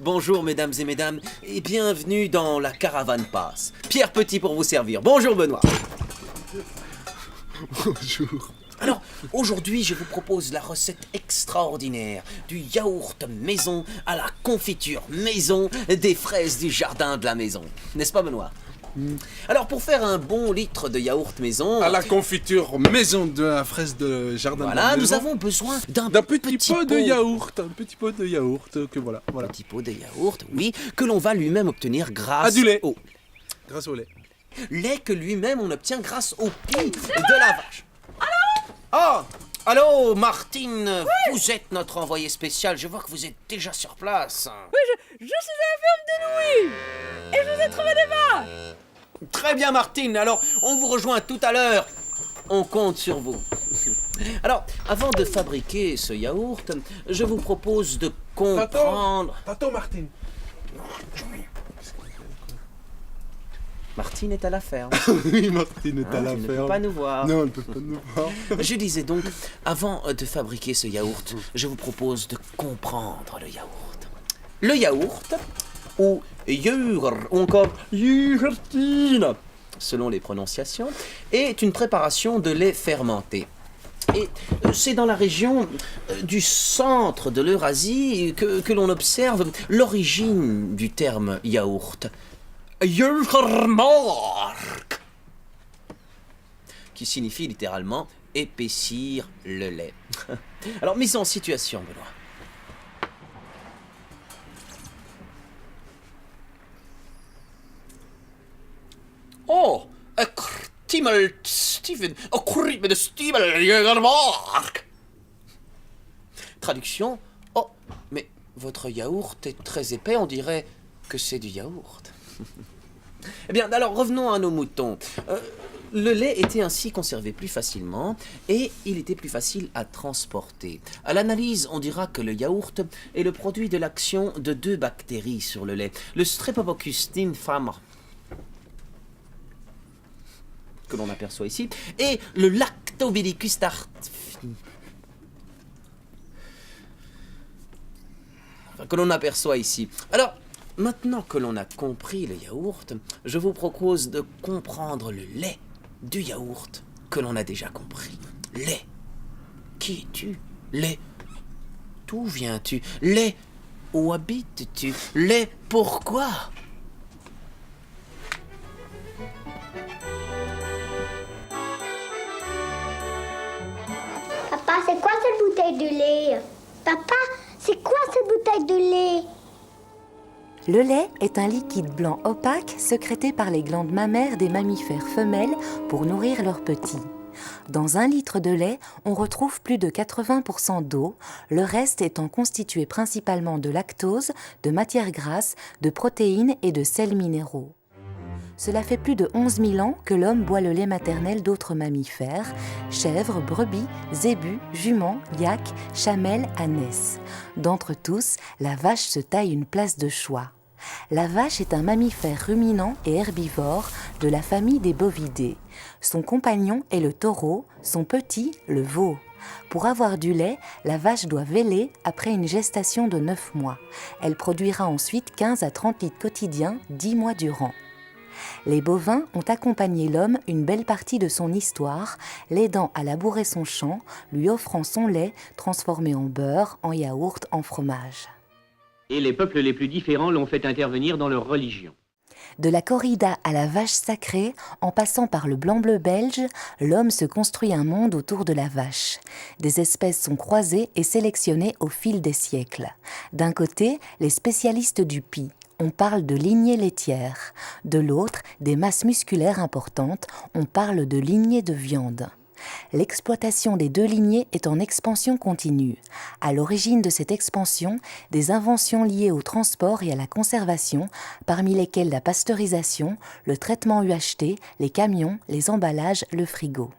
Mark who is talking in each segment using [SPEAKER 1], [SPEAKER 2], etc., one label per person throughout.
[SPEAKER 1] Bonjour mesdames et mesdames, et bienvenue dans la Caravane Passe. Pierre Petit pour vous servir. Bonjour Benoît.
[SPEAKER 2] Bonjour.
[SPEAKER 1] Alors, aujourd'hui, je vous propose la recette extraordinaire du yaourt maison à la confiture maison des fraises du jardin de la maison. N'est-ce pas Benoît? Alors, pour faire un bon litre de yaourt maison...
[SPEAKER 2] À la confiture maison de la fraise de jardin de la
[SPEAKER 1] Voilà,
[SPEAKER 2] maison.
[SPEAKER 1] nous avons besoin d'un
[SPEAKER 2] petit pot de yaourt. Un petit pot de yaourt que voilà.
[SPEAKER 1] Petit pot de yaourt, oui, que l'on va lui-même obtenir grâce
[SPEAKER 2] du lait.
[SPEAKER 1] au...
[SPEAKER 2] Grâce au lait.
[SPEAKER 1] Lait que lui-même on obtient grâce au pis de la vache. Oh, allô, Martine, oui. Vous êtes notre envoyé spécial. Je vois que vous êtes déjà sur place.
[SPEAKER 3] Oui, je suis à la ferme de Louis. Et je vous ai trouvé des vaches.
[SPEAKER 1] Très bien, Martine. Alors, on vous rejoint tout à l'heure. On compte sur vous. Alors, avant de fabriquer ce yaourt, je vous propose de comprendre...
[SPEAKER 2] Tato, Martine.
[SPEAKER 1] Martine est à la ferme.
[SPEAKER 2] Oui, Martine est à la
[SPEAKER 1] Elle ne
[SPEAKER 2] ferme.
[SPEAKER 1] peut pas nous voir.
[SPEAKER 2] Non, elle ne peut pas nous voir.
[SPEAKER 1] Je disais donc, avant de fabriquer ce yaourt, je vous propose de comprendre le yaourt. Le yaourt, ou yaourt, ou encore yaourtine, selon les prononciations, est une préparation de lait fermenté. Et c'est dans la région du centre de l'Eurasie que l'on observe l'origine du terme yaourt. Yaourtmark, qui signifie littéralement épaissir le lait. Alors, mise en situation, Benoît. Oh, Timmel Steven, de Stimmel Jagermark. Traduction. Oh, mais votre yaourt est très épais, on dirait que c'est du yaourt. Eh bien, alors revenons à nos moutons. Le lait était ainsi conservé plus facilement et il était plus facile à transporter. À l'analyse, on dira que le yaourt est le produit de l'action de deux bactéries sur le lait. Le Streptococcus infamum, que l'on aperçoit ici, et le Lactobacillus que l'on aperçoit ici. Alors, maintenant que l'on a compris le yaourt, je vous propose de comprendre le lait du yaourt que l'on a déjà compris. Lait. Qui es-tu? Lait. D'où viens-tu? Lait. Où habites-tu? Lait. Pourquoi?
[SPEAKER 4] Papa, c'est quoi cette bouteille de lait? Papa, c'est quoi cette bouteille de lait?
[SPEAKER 5] Le lait est un liquide blanc opaque sécrété par les glandes mammaires des mammifères femelles pour nourrir leurs petits. Dans 1 litre de lait, on retrouve plus de 80% d'eau, le reste étant constitué principalement de lactose, de matières grasses, de protéines et de sels minéraux. Cela fait plus de 11 000 ans que l'homme boit le lait maternel d'autres mammifères, chèvres, brebis, zébus, juments, yaks, chamelles, ânesses. D'entre tous, la vache se taille une place de choix. La vache est un mammifère ruminant et herbivore de la famille des bovidés. Son compagnon est le taureau, son petit, le veau. Pour avoir du lait, la vache doit véler après une gestation de 9 mois. Elle produira ensuite 15 à 30 litres quotidiens, 10 mois durant. Les bovins ont accompagné l'homme une belle partie de son histoire, l'aidant à labourer son champ, lui offrant son lait transformé en beurre, en yaourt, en fromage.
[SPEAKER 6] Et les peuples les plus différents l'ont fait intervenir dans leur religion.
[SPEAKER 5] De la corrida à la vache sacrée, en passant par le blanc-bleu belge, l'homme se construit un monde autour de la vache. Des espèces sont croisées et sélectionnées au fil des siècles. D'un côté, les spécialistes du pis. On parle de lignée laitière. De l'autre, des masses musculaires importantes. On parle de lignée de viande. L'exploitation des deux lignées est en expansion continue. À l'origine de cette expansion, des inventions liées au transport et à la conservation, parmi lesquelles la pasteurisation, le traitement UHT, les camions, les emballages, le frigo.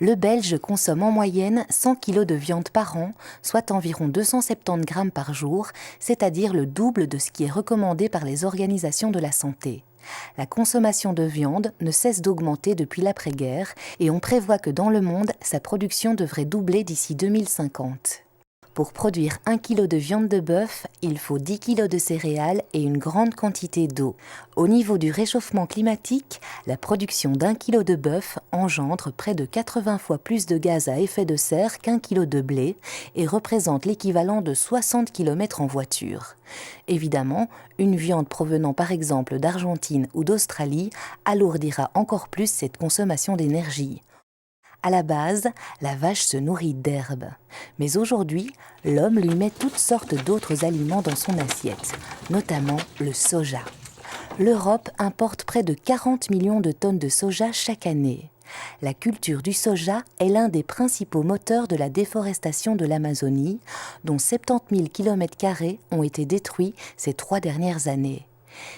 [SPEAKER 5] Le Belge consomme en moyenne 100 kg de viande par an, soit environ 270 grammes par jour, c'est-à-dire le double de ce qui est recommandé par les organisations de la santé. La consommation de viande ne cesse d'augmenter depuis l'après-guerre et on prévoit que dans le monde, sa production devrait doubler d'ici 2050. Pour produire 1 kg de viande de bœuf, il faut 10 kg de céréales et une grande quantité d'eau. Au niveau du réchauffement climatique, la production d'1 kg de bœuf engendre près de 80 fois plus de gaz à effet de serre qu'1 kg de blé et représente l'équivalent de 60 km en voiture. Évidemment, une viande provenant par exemple d'Argentine ou d'Australie alourdira encore plus cette consommation d'énergie. À la base, la vache se nourrit d'herbe. Mais aujourd'hui, l'homme lui met toutes sortes d'autres aliments dans son assiette, notamment le soja. L'Europe importe près de 40 millions de tonnes de soja chaque année. La culture du soja est l'un des principaux moteurs de la déforestation de l'Amazonie, dont 70 000 km² ont été détruits ces 3 dernières années.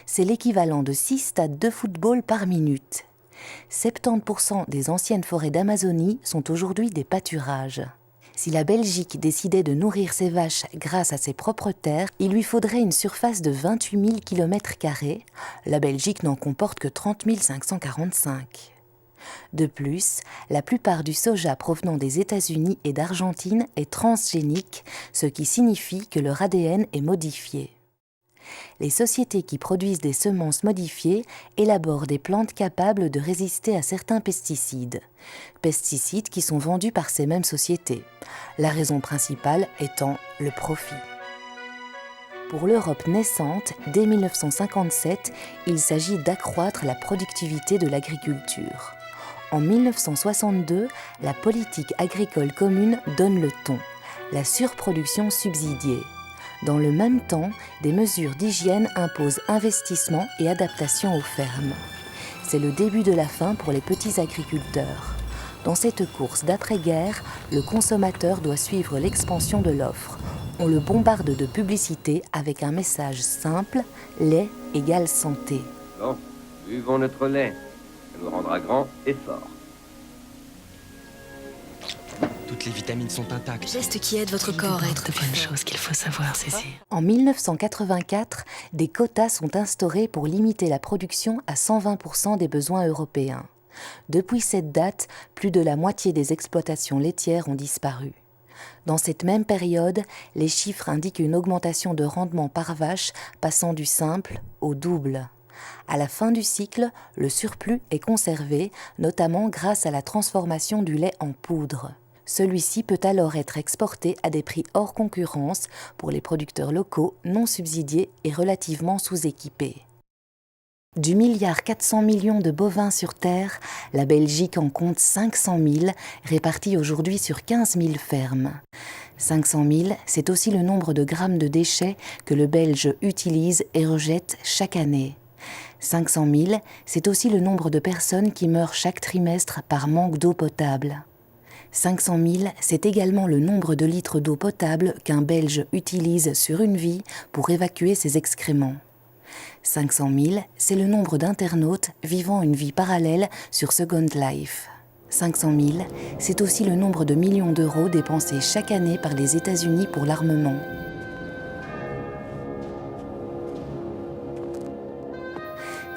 [SPEAKER 5] C'est l'équivalent de 6 stades de football par minute. 70% des anciennes forêts d'Amazonie sont aujourd'hui des pâturages. Si la Belgique décidait de nourrir ses vaches grâce à ses propres terres, il lui faudrait une surface de 28 000 km². La Belgique n'en comporte que 30 545. De plus, la plupart du soja provenant des États-Unis et d'Argentine est transgénique, ce qui signifie que leur ADN est modifié. Les sociétés qui produisent des semences modifiées élaborent des plantes capables de résister à certains pesticides. Pesticides qui sont vendus par ces mêmes sociétés. La raison principale étant le profit. Pour l'Europe naissante, dès 1957, il s'agit d'accroître la productivité de l'agriculture. En 1962, la politique agricole commune donne le ton, la surproduction subsidiée. Dans le même temps, des mesures d'hygiène imposent investissement et adaptation aux fermes. C'est le début de la fin pour les petits agriculteurs. Dans cette course d'après-guerre, le consommateur doit suivre l'expansion de l'offre. On le bombarde de publicité avec un message simple, lait égale santé.
[SPEAKER 6] Bon, buvons notre lait. Ça nous rendra grand et fort.
[SPEAKER 7] Toutes les vitamines sont intactes.
[SPEAKER 8] Geste qui aide votre corps à être
[SPEAKER 9] de bonnes choses qu'il faut savoir saisir.
[SPEAKER 5] En 1984, des quotas sont instaurés pour limiter la production à 120% des besoins européens. Depuis cette date, plus de la moitié des exploitations laitières ont disparu. Dans cette même période, les chiffres indiquent une augmentation de rendement par vache passant du simple au double. À la fin du cycle, le surplus est conservé, notamment grâce à la transformation du lait en poudre. Celui-ci peut alors être exporté à des prix hors concurrence pour les producteurs locaux non subsidiés et relativement sous-équipés. Du 1,4 milliard de bovins sur Terre, la Belgique en compte 500 000, répartis aujourd'hui sur 15 000 fermes. 500 000, c'est aussi le nombre de grammes de déchets que le Belge utilise et rejette chaque année. 500 000, c'est aussi le nombre de personnes qui meurent chaque trimestre par manque d'eau potable. 500 000, c'est également le nombre de litres d'eau potable qu'un Belge utilise sur une vie pour évacuer ses excréments. 500 000, c'est le nombre d'internautes vivant une vie parallèle sur Second Life. 500 000, c'est aussi le nombre de millions d'euros dépensés chaque année par les États-Unis pour l'armement.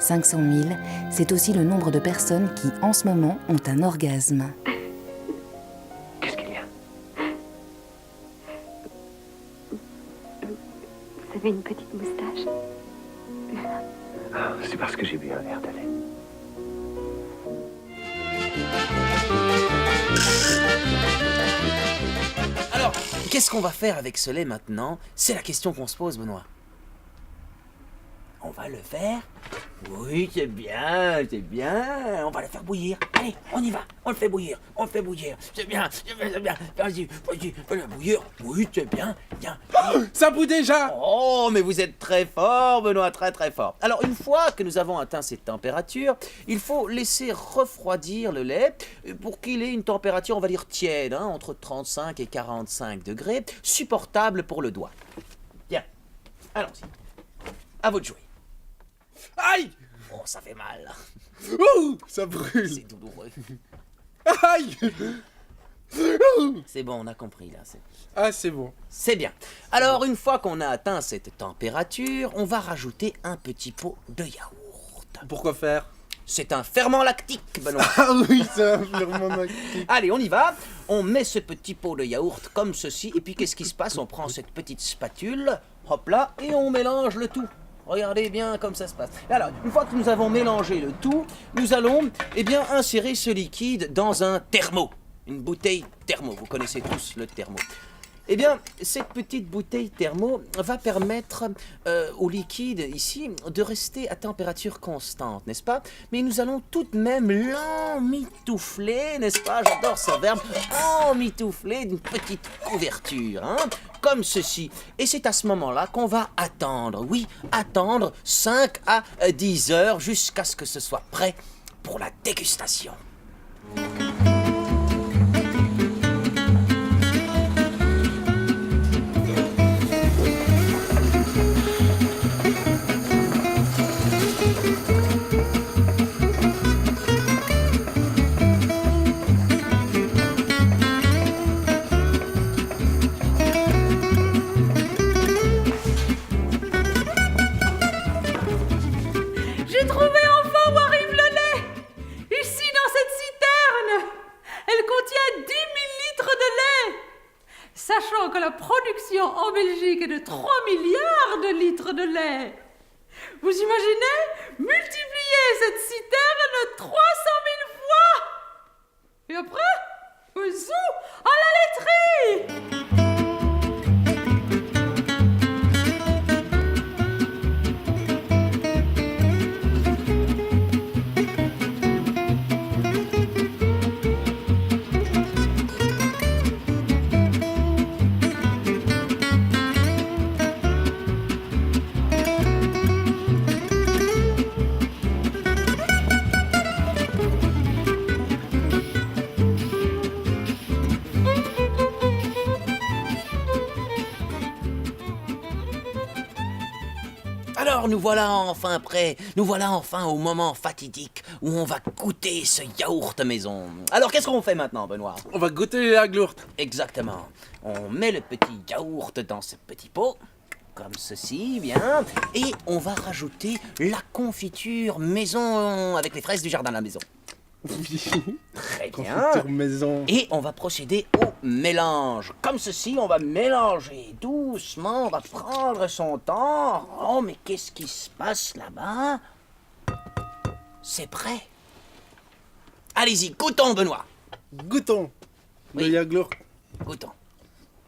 [SPEAKER 5] 500 000, c'est aussi le nombre de personnes qui, en ce moment, ont un orgasme.
[SPEAKER 6] Qu'est-ce qu'il y a?
[SPEAKER 9] Vous avez une petite moustache.
[SPEAKER 6] Ah, c'est parce que j'ai bu un verre de lait.
[SPEAKER 1] Alors, qu'est-ce qu'on va faire avec ce lait maintenant? C'est la question qu'on se pose, Benoît. on va le faire. Oui, c'est bien, c'est bien. On va le faire bouillir. Allez, on y va. On le fait bouillir. On le fait bouillir. C'est bien, c'est bien, c'est bien. Vas-y, fais-le bouillir. Oui, c'est bien, bien.
[SPEAKER 2] Ça bout déjà.
[SPEAKER 1] Oh, mais vous êtes très fort, Benoît, très très fort. Alors, une fois que nous avons atteint cette température, il faut laisser refroidir le lait pour qu'il ait une température, on va dire tiède, hein, entre 35 et 45 degrés, supportable pour le doigt. Bien, allons-y. À vous de jouer.
[SPEAKER 2] Aïe.
[SPEAKER 1] Oh, ça fait mal.
[SPEAKER 2] Ouh, ça brûle.
[SPEAKER 1] C'est douloureux.
[SPEAKER 2] Aïe.
[SPEAKER 1] C'est bon, on a compris là.
[SPEAKER 2] Ah, c'est bon.
[SPEAKER 1] C'est bien. Alors, une fois qu'on a atteint cette température, on va rajouter un petit pot de yaourt.
[SPEAKER 2] Pourquoi faire?
[SPEAKER 1] C'est un ferment lactique, Benoît.
[SPEAKER 2] Ah oui, c'est un ferment lactique.
[SPEAKER 1] Allez, on y va. On met ce petit pot de yaourt comme ceci. Et puis, qu'est-ce qui se passe? On prend cette petite spatule, hop là, et on mélange le tout. Regardez bien comme ça se passe. Alors, une fois que nous avons mélangé le tout, nous allons, eh bien, insérer ce liquide dans un thermo. Une bouteille thermo. Vous connaissez tous le thermo. Eh bien, cette petite bouteille thermo va permettre au liquide ici de rester à température constante, n'est-ce pas? Mais nous allons tout de même l'emmitoufler, n'est-ce pas? J'adore ce verbe, emmitoufler d'une petite couverture, hein? Comme ceci. Et c'est à ce moment-là qu'on va attendre, oui, attendre 5 à 10 heures jusqu'à ce que ce soit prêt pour la dégustation.
[SPEAKER 3] J'ai trouvé enfin où arrive le lait. Ici, dans cette citerne. Elle contient 10 000 litres de lait. Sachant que la production en Belgique est de 3 milliards de litres de lait. Vous imaginez? Multiplier cette citerne 300 000 fois. Et après, zou, à la laiterie.
[SPEAKER 1] Alors nous voilà enfin prêts, nous voilà enfin au moment fatidique où on va goûter ce yaourt maison. Alors qu'est-ce qu'on fait maintenant, Benoît?
[SPEAKER 2] On va goûter les yaourts.
[SPEAKER 1] Exactement. On met le petit yaourt dans ce petit pot, comme ceci, bien, et on va rajouter la confiture maison avec les fraises du jardin à la maison. Très bien.
[SPEAKER 2] Confiture maison.
[SPEAKER 1] Et on va procéder au mélange. Comme ceci, on va mélanger doucement, on va prendre son temps. Oh, mais qu'est-ce qui se passe là-bas? C'est prêt. Allez-y, goûtons, Benoît.
[SPEAKER 2] Goûtons.
[SPEAKER 1] Oui.
[SPEAKER 2] Le yaourt.
[SPEAKER 1] Goûtons.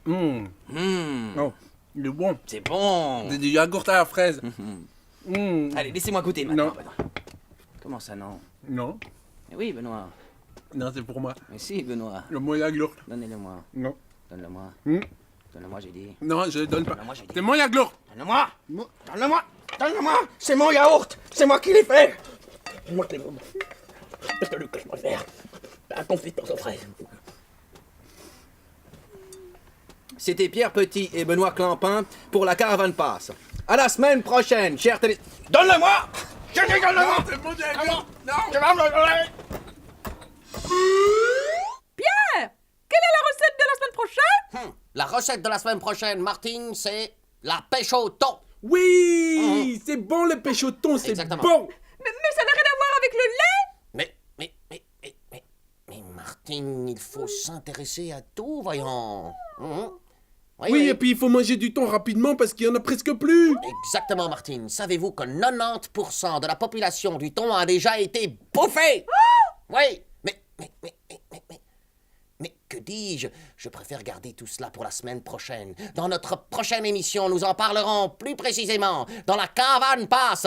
[SPEAKER 2] Oh, il est bon.
[SPEAKER 1] C'est bon.
[SPEAKER 2] C'est du yaourt à la fraise.
[SPEAKER 1] Allez, laissez-moi goûter maintenant,
[SPEAKER 2] Non.
[SPEAKER 1] Benoît. Comment ça, non?
[SPEAKER 2] Non.
[SPEAKER 1] Eh oui, Benoît.
[SPEAKER 2] Non, c'est pour moi.
[SPEAKER 1] Mais si, Benoît.
[SPEAKER 2] Le mot yaourt.
[SPEAKER 1] Donnez-le-moi.
[SPEAKER 2] Non.
[SPEAKER 1] Donne-le-moi.
[SPEAKER 2] Hmm.
[SPEAKER 1] Donne-le-moi, j'ai dit.
[SPEAKER 2] Non, je le donne pas.
[SPEAKER 1] Donne-le-moi, j'ai dit.
[SPEAKER 2] C'est mon yaourt.
[SPEAKER 1] Donne-le-moi. Donne-le-moi. Donne-le-moi. C'est mon yaourt. C'est moi qui l'ai fait. C'est moi qui l'ai fait. C'est celui que je préfère. La confiture aux fraises. C'était Pierre Petit et Benoît Clampin pour la Caravane Passe. À la semaine prochaine, chers télé... Donne-le-moi. Je dis donne-le-moi.
[SPEAKER 2] C'est mon yaourt. Non.
[SPEAKER 1] Tu vas me le donner.
[SPEAKER 3] Pierre, quelle est la recette de la semaine prochaine?
[SPEAKER 1] La recette de la semaine prochaine, Martine, c'est la pêche au thon.
[SPEAKER 2] Oui, c'est bon le pêche au thon, c'est
[SPEAKER 1] Exactement.
[SPEAKER 2] bon.
[SPEAKER 3] Mais ça n'a rien à voir avec le lait.
[SPEAKER 1] Mais Martine, il faut s'intéresser à tout, voyons.
[SPEAKER 2] Oui, et puis il faut manger du thon rapidement parce qu'il y en a presque plus.
[SPEAKER 1] Exactement, Martine. Savez-vous que 90% de la population du thon a déjà été bouffée? Oui, mais que
[SPEAKER 8] dis-je, je préfère garder tout cela pour la semaine prochaine. Dans notre prochaine émission, nous en parlerons plus précisément dans la Cavane Passe.